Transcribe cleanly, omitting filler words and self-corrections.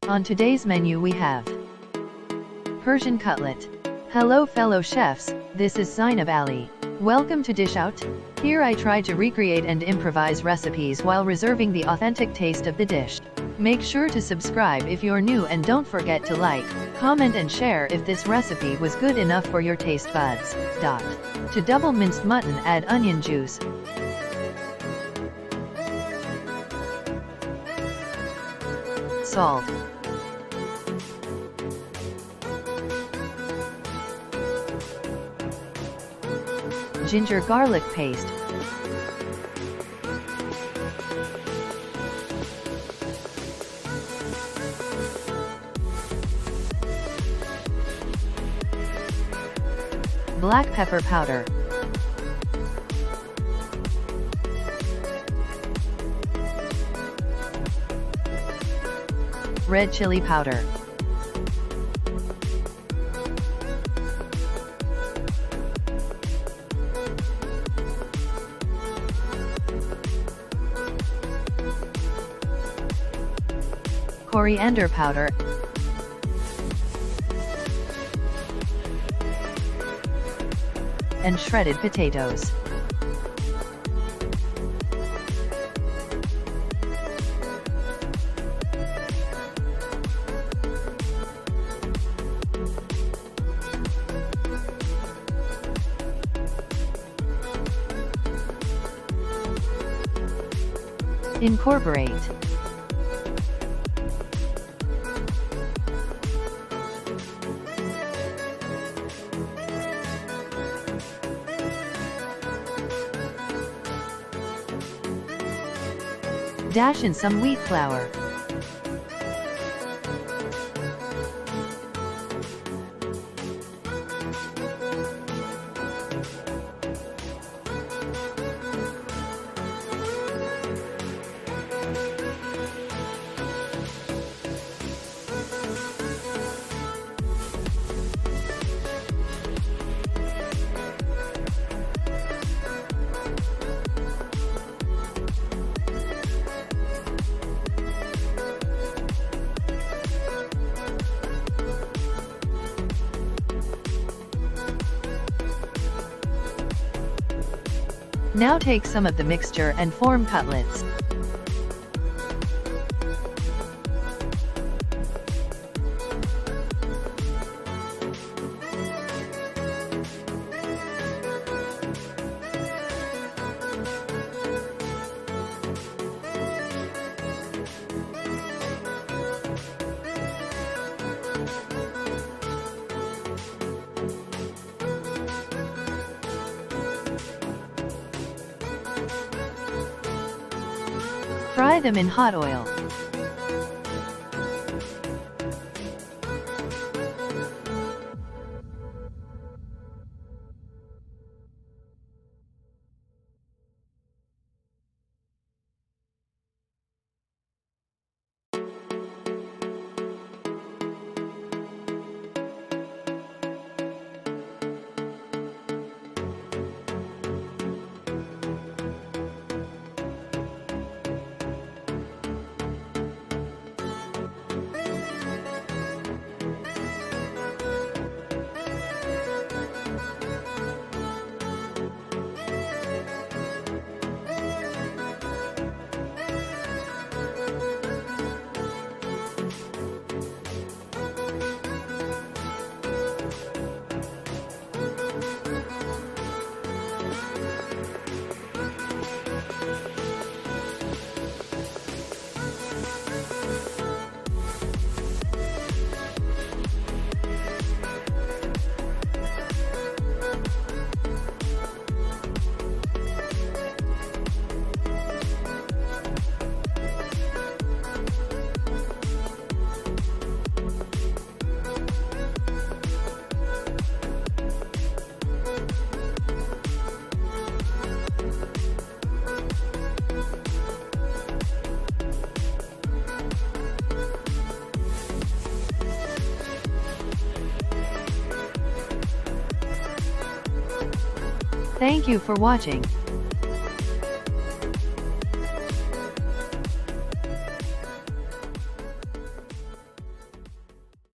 On today's menu we have Persian cutlet. Hello fellow chefs, this is Zainab Ali. Welcome to Dish Out. Here I try to recreate and improvise recipes while reserving the authentic taste of the dish. Make sure to subscribe if you're new and don't forget to like, comment and share if this recipe was good enough for your taste buds. To double minced mutton add onion juice, salt, ginger garlic paste, black pepper powder, red chili powder, coriander powder, and shredded potatoes. Incorporate. Dash in some wheat flour. Now take some of the mixture and form cutlets. Fry them in hot oil. Thank you for watching.